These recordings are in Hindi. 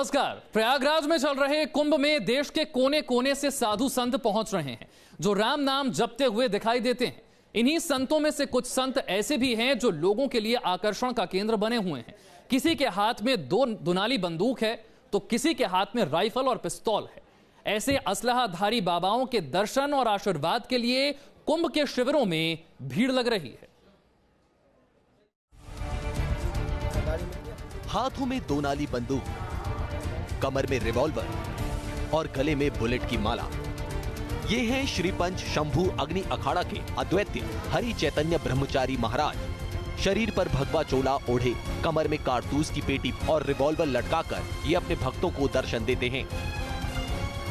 नमस्कार। प्रयागराज में चल रहे कुंभ में देश के कोने कोने से साधु संत पहुंच रहे हैं जो राम नाम जपते हुए दिखाई देते हैं। इन्हीं संतों में से कुछ संत ऐसे भी हैं जो लोगों के लिए आकर्षण का केंद्र बने हुए हैं। किसी के हाथ में 2 दुनाली बंदूक है तो किसी के हाथ में राइफल और पिस्तौल है। ऐसे असलहाधारी बाबाओं के दर्शन और आशीर्वाद के लिए कुंभ के शिविरों में भीड़ लग रही है। हाथों में 2 नाली बंदूक, कमर में रिवॉल्वर और गले में बुलेट की माला। ये हैं श्री पंच शंभू अग्नि अखाड़ा के अद्वैत्य हरि चैतन्य ब्रह्मचारी महाराज। शरीर पर भगवा चोला ओढ़े, कमर में कारतूस की पेटी और रिवॉल्वर लटकाकर ये अपने भक्तों को दर्शन देते हैं।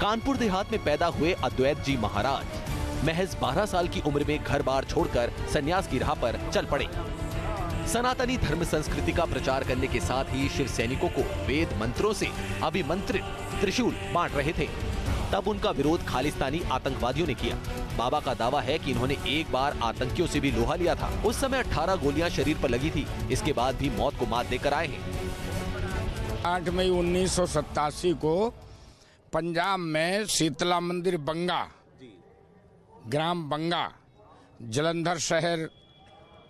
कानपुर देहात में पैदा हुए अद्वैत जी महाराज महज 12 साल की उम्र में घर बार छोड़कर सन्यास की राह पर चल पड़े। सनातनी धर्म संस्कृति का प्रचार करने के साथ ही शिव सैनिकों को वेद मंत्रों से अभिमंत्रित त्रिशूल बांट रहे थे। तब उनका विरोध खालिस्तानी आतंकवादियों ने किया। बाबा का दावा है कि इन्होंने एक बार आतंकियों से भी लोहा लिया था। उस समय 18 गोलियां शरीर पर लगी थी। इसके बाद भी मौत को मात देकर आए हैं। 8 मई 1987 को पंजाब में शीतला मंदिर बंगा, ग्राम बंगा, जलंधर शहर,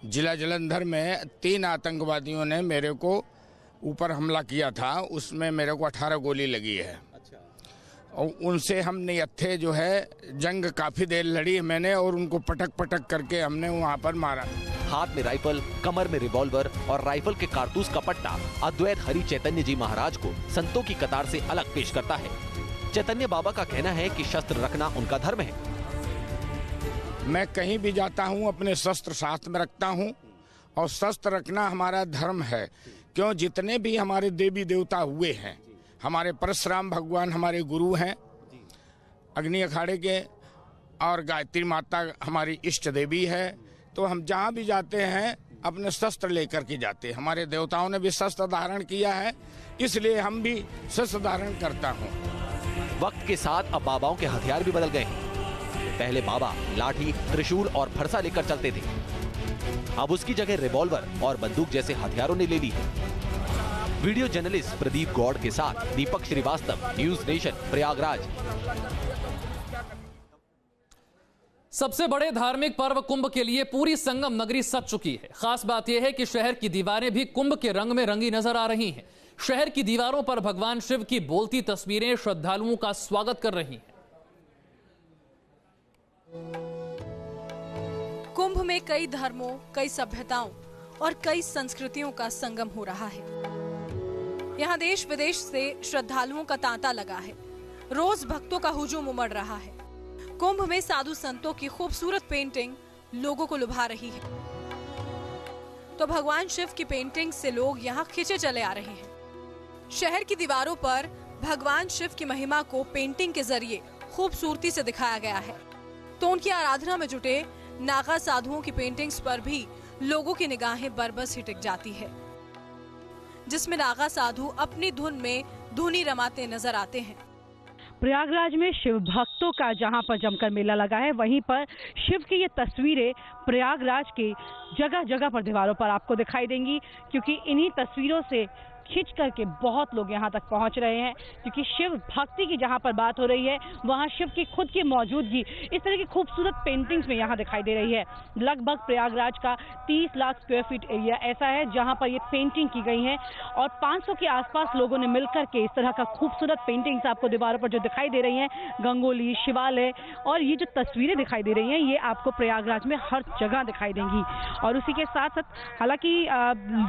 जिला जलंधर में 3 आतंकवादियों ने मेरे को ऊपर हमला किया था। उसमें मेरे को 18 गोली लगी है। और उनसे हमने यत्थे जो है जंग काफी देर लड़ी मैंने, और उनको पटक पटक करके हमने वहाँ पर मारा। हाथ में राइफल, कमर में रिवॉल्वर और राइफल के कारतूस का पट्टा अद्वैत हरि चैतन्य जी महाराज को संतों की कतार से अलग पेश करता है। चैतन्य बाबा का कहना है कि शस्त्र रखना उनका धर्म है। मैं कहीं भी जाता हूँ अपने शस्त्र साथ में रखता हूँ, और शस्त्र रखना हमारा धर्म है। क्यों, जितने भी हमारे देवी देवता हुए हैं, हमारे परशुराम भगवान हमारे गुरु हैं अग्नि अखाड़े के, और गायत्री माता हमारी इष्ट देवी है। तो हम जहाँ भी जाते हैं अपने शस्त्र लेकर के जाते हैं। हमारे देवताओं ने भी शस्त्र धारण किया है, इसलिए हम भी शस्त्र धारण करता हूँ। वक्त के साथ अब बाबाओं के हथियार भी बदल गए हैं। पहले बाबा लाठी, त्रिशूल और फरसा लेकर चलते थे। अब उसकी जगह रिवॉल्वर और बंदूक जैसे हथियारों ने ले ली है। वीडियो जर्नलिस्ट प्रदीप गौड़ के साथ दीपक श्रीवास्तव, न्यूज नेशन, प्रयागराज। सबसे बड़े धार्मिक पर्व कुंभ के लिए पूरी संगम नगरी सज चुकी है। खास बात यह है कि शहर की दीवारें भी कुंभ के रंग में रंगी नजर आ रही हैं। शहर की दीवारों पर भगवान शिव की बोलती तस्वीरें श्रद्धालुओं का स्वागत कर रही हैं। कुंभ में कई धर्मों, कई सभ्यताओं और कई संस्कृतियों का संगम हो रहा है। यहाँ देश विदेश से श्रद्धालुओं का तांता लगा है। रोज भक्तों का हुजूम उमड़ रहा है। कुंभ में साधु संतों की खूबसूरत पेंटिंग लोगों को लुभा रही है, तो भगवान शिव की पेंटिंग से लोग यहाँ खिंचे चले आ रहे हैं। शहर की दीवारों पर भगवान शिव की महिमा को पेंटिंग के जरिए खूबसूरती से दिखाया गया है, तो उनकी आराधना में जुटे नागा साधुओं की पेंटिंग्स पर भी लोगों की निगाहें बरबस ही टिक जाती है, जिसमें नागा साधु अपनी धुन में धुनी रमाते नजर आते हैं। प्रयागराज में शिव भक्तों का जहां पर जमकर मेला लगा है, वहीं पर शिव की ये तस्वीरें प्रयागराज के जगह जगह पर दीवारों पर आपको दिखाई देंगी, क्योंकि इन्हीं तस्वीरों से खिंच करके बहुत लोग यहाँ तक पहुँच रहे हैं। क्योंकि शिव भक्ति की जहाँ पर बात हो रही है, वहाँ शिव की खुद की मौजूदगी इस तरह की खूबसूरत पेंटिंग्स में यहाँ दिखाई दे रही है। लगभग प्रयागराज का 30 लाख स्क्वायर फीट एरिया ऐसा है जहाँ पर ये पेंटिंग की गई है, और 500 के आसपास लोगों ने मिलकर के इस तरह का खूबसूरत पेंटिंग्स आपको दीवारों पर जो दिखाई दे रही हैं, गंगोली, शिवालय और ये जो तस्वीरें दिखाई दे रही हैं, ये आपको प्रयागराज में हर जगह दिखाई देंगी। और उसी के साथ साथ हालांकि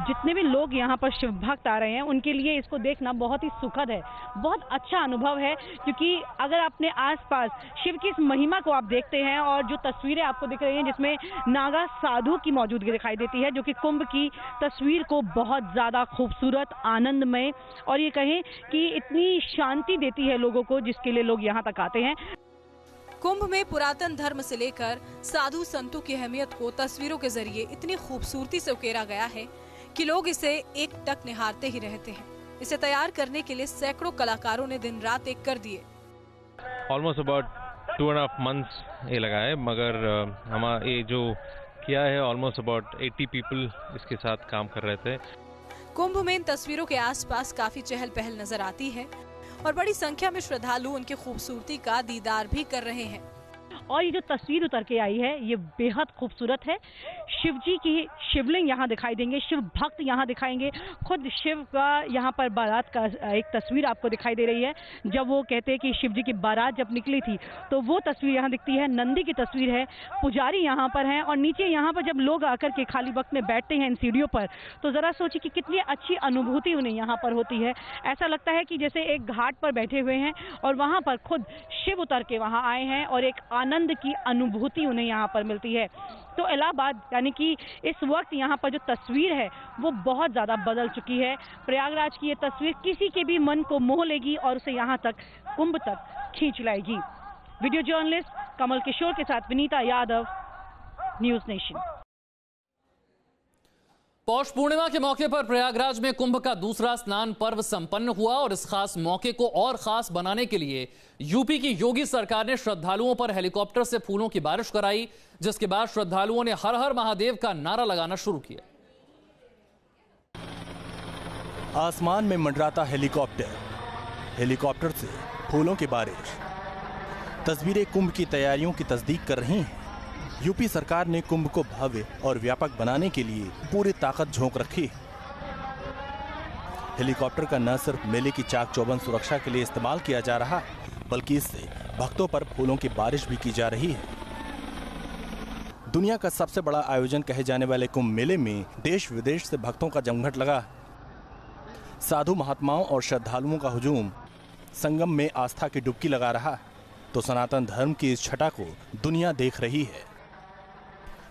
जितने भी लोग यहाँ पर शिव भक्त आ रहे हैं, उनके लिए इसको देखना बहुत ही सुखद है, बहुत अच्छा अनुभव है। क्योंकि अगर अपने आसपास शिव की इस महिमा को आप देखते हैं, और जो तस्वीरें आपको दिख रही हैं जिसमें नागा साधु की मौजूदगी दिखाई देती है, जो कि कुंभ की तस्वीर को बहुत ज्यादा खूबसूरत, आनंदमय और ये कहें कि इतनी शांति देती है लोगों को, जिसके लिए लोग यहाँ तक आते हैं। कुंभ में पुरातन धर्म से लेकर साधु संतों की अहमियत को तस्वीरों के जरिए इतनी खूबसूरती से उकेरा गया है कि लोग इसे एक टक निहारते ही रहते हैं। इसे तैयार करने के लिए सैकड़ों कलाकारों ने दिन रात एक कर दिए। ऑलमोस्ट अबाउट 2.5 months ये लगा है, मगर हमारा ये जो किया है ऑलमोस्ट अबाउट 80 पीपल इसके साथ काम कर रहे थे। कुंभ में इन तस्वीरों के आसपास काफी चहल पहल नजर आती है और बड़ी संख्या में श्रद्धालु उनकी खूबसूरती का दीदार भी कर रहे हैं। और ये जो तस्वीर उतर के आई है ये बेहद खूबसूरत है। शिव जी की शिवलिंग यहाँ दिखाई देंगे, शिव भक्त यहाँ दिखाएंगे, खुद शिव का यहाँ पर बारात का एक तस्वीर आपको दिखाई दे रही है। जब वो कहते हैं कि शिव जी की बारात जब निकली थी तो वो तस्वीर यहाँ दिखती है। नंदी की तस्वीर है, पुजारी यहाँ पर हैं और नीचे यहाँ पर जब लोग आकर के खाली वक्त में बैठते हैं इन सीढ़ियों पर तो जरा सोचिए कि कितनी अच्छी अनुभूति उन्हें यहाँ पर होती है। ऐसा लगता है कि जैसे एक घाट पर बैठे हुए हैं और वहाँ पर खुद शिव उतर के वहाँ आए हैं और एक आनंद की अनुभूति उन्हें यहाँ पर मिलती है। तो इलाहाबाद यानी कि इस वक्त यहाँ पर जो तस्वीर है वो बहुत ज़्यादा बदल चुकी है। प्रयागराज की ये तस्वीर किसी के भी मन को मोह लेगी और उसे यहाँ तक कुंभ तक खींच लाएगी। वीडियो जर्नलिस्ट कमल किशोर के साथ विनीता यादव, न्यूज़ नेशन। पौष पूर्णिमा के मौके पर प्रयागराज में कुंभ का दूसरा स्नान पर्व संपन्न हुआ और इस खास मौके को और खास बनाने के लिए यूपी की योगी सरकार ने श्रद्धालुओं पर हेलीकॉप्टर से फूलों की बारिश कराई, जिसके बाद श्रद्धालुओं ने हर हर महादेव का नारा लगाना शुरू किया। आसमान में मंडराता हेलीकॉप्टर, हेलीकॉप्टर से फूलों की बारिश। तस्वीरें कुंभ की तैयारियों की तस्दीक कर रही हैं। यूपी सरकार ने कुंभ को भव्य और व्यापक बनाने के लिए पूरी ताकत झोंक रखी है। हेलीकॉप्टर का न सिर्फ मेले की चाक चौबंद सुरक्षा के लिए इस्तेमाल किया जा रहा है, बल्कि इससे भक्तों पर फूलों की बारिश भी की जा रही है। दुनिया का सबसे बड़ा आयोजन कहे जाने वाले कुंभ मेले में देश विदेश से भक्तों का जमघट लगा है। साधु महात्माओं और श्रद्धालुओं का हुजूम संगम में आस्था की डुबकी लगा रहा है, तो सनातन धर्म की इस छटा को दुनिया देख रही है।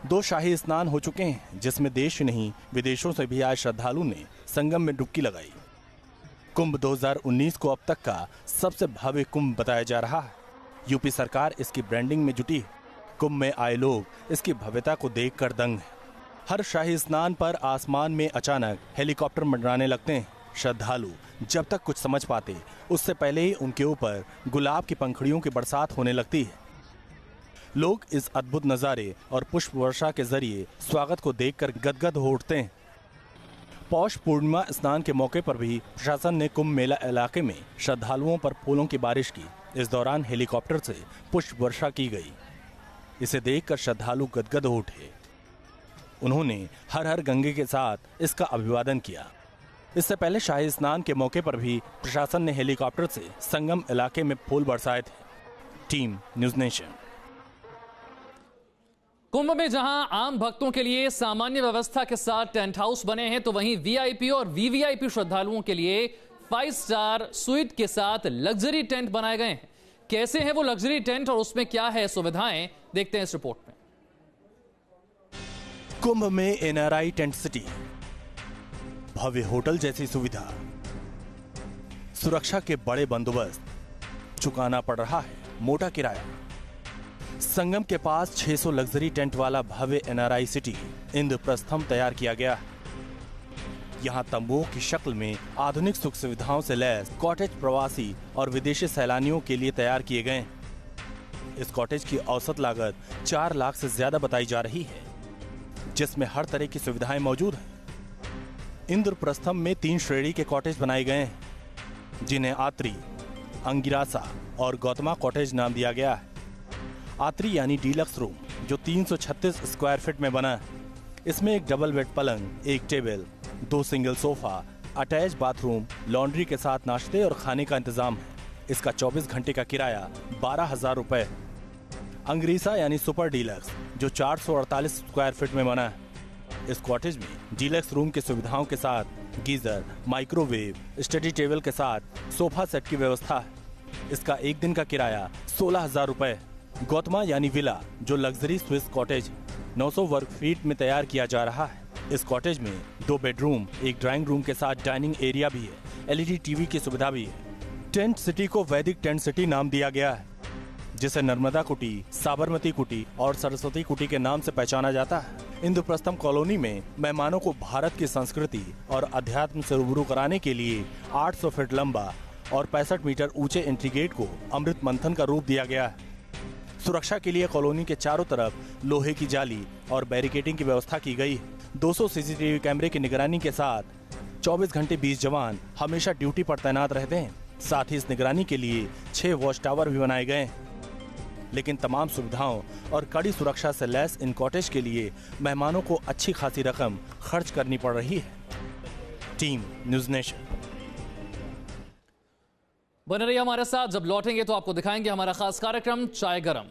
2 शाही स्नान हो चुके हैं, जिसमें देश नहीं विदेशों से भी आए श्रद्धालु ने संगम में डुबकी लगाई। कुंभ 2019 को अब तक का सबसे भव्य कुंभ बताया जा रहा है। यूपी सरकार इसकी ब्रांडिंग में जुटी है। कुंभ में आए लोग इसकी भव्यता को देखकर दंग हैं। हर शाही स्नान पर आसमान में अचानक हेलीकॉप्टर मंडराने लगते हैं। श्रद्धालु जब तक कुछ समझ पाते उससे पहले ही उनके ऊपर गुलाब की पंखुड़ियों की बरसात होने लगती है। लोग इस अद्भुत नज़ारे और पुष्प वर्षा के जरिए स्वागत को देखकर गदगद हो उठते हैं। पौष पूर्णिमा स्नान के मौके पर भी प्रशासन ने कुंभ मेला इलाके में श्रद्धालुओं पर फूलों की बारिश की। इस दौरान हेलीकॉप्टर से पुष्प वर्षा की गई। इसे देखकर श्रद्धालु गदगद हो उठे। उन्होंने हर हर गंगे के साथ इसका अभिवादन किया। इससे पहले शाही स्नान के मौके पर भी प्रशासन ने हेलीकॉप्टर से संगम इलाके में फूल बरसाए थे। Team news nation. कुंभ में जहां आम भक्तों के लिए सामान्य व्यवस्था के साथ टेंट हाउस बने हैं, तो वहीं वीआईपी और वीवीआईपी श्रद्धालुओं के लिए 5 स्टार स्वीट के साथ लग्जरी टेंट बनाए गए हैं। कैसे हैं वो लग्जरी टेंट और उसमें क्या है सुविधाएं, देखते हैं इस रिपोर्ट में। कुंभ में एनआरआई टेंट सिटी, भव्य होटल जैसी सुविधा, सुरक्षा के बड़े बंदोबस्त, चुकाना पड़ रहा है मोटा किराया। संगम के पास 600 लग्जरी टेंट वाला भव्य एनआरआई सिटी इंद्रप्रस्थम तैयार किया गया। यहाँ तंबुओं की शक्ल में आधुनिक सुख सुविधाओं से लैस कॉटेज प्रवासी और विदेशी सैलानियों के लिए तैयार किए गए। इस कॉटेज की औसत लागत 4 लाख से ज्यादा बताई जा रही है, जिसमें हर तरह की सुविधाएं मौजूद हैं। इंद्रप्रस्थम में 3 श्रेणी के कॉटेज बनाए गए हैं, जिन्हें आत्री, अंगिरासा और गौतमा कॉटेज नाम दिया गया है। आत्री यानी डीलक्स रूम, जो 336 स्क्वायर फीट में बना है। इसमें एक डबल बेड पलंग, एक table, 2 single sofa, attach bathroom, laundry के साथ नाश्ते और खाने का इंतजाम है। इसका 24 घंटे का किराया 12,000 रुपए। अंग्रीसा यानी सुपर डीलक्स, जो 448 स्क्वायर फीट में बना है। इस कॉटेज में डीलक्स रूम की सुविधाओं के साथ गीजर, माइक्रोवेव, स्टडी टेबल के साथ सोफा सेट की व्यवस्था है। इसका एक दिन का किराया 16,000 रुपए। गौतमा यानी विला, जो लग्जरी स्विस कॉटेज 900 वर्ग फीट में तैयार किया जा रहा है। इस कॉटेज में 2 बेडरूम, एक ड्राइंग रूम के साथ डाइनिंग एरिया भी है। एलईडी टीवी की सुविधा भी है। टेंट सिटी को वैदिक टेंट सिटी नाम दिया गया है, जिसे नर्मदा कुटी, साबरमती कुटी और सरस्वती कुटी के नाम से पहचाना जाता है। इंद्रप्रस्थम कॉलोनी में मेहमानों को भारत की संस्कृति और अध्यात्म से रूबरू कराने के लिए 800 फीट लंबा और 65 मीटर ऊंचे एंट्री गेट को अमृत मंथन का रूप दिया गया है। सुरक्षा के लिए कॉलोनी के चारों तरफ लोहे की जाली और बैरिकेडिंग की व्यवस्था की गई है। 200 सीसीटीवी कैमरे की निगरानी के साथ 24 घंटे 20 जवान हमेशा ड्यूटी पर तैनात रहते हैं। साथ ही इस निगरानी के लिए 6 वॉच टावर भी बनाए गए हैं। लेकिन तमाम सुविधाओं और कड़ी सुरक्षा से लैस इन कॉटेज के लिए मेहमानों को अच्छी खासी रकम खर्च करनी पड़ रही है। Team news nation. बने रहिए हमारे साथ, जब लौटेंगे तो आपको दिखाएंगे हमारा खास कार्यक्रम चाय गरम।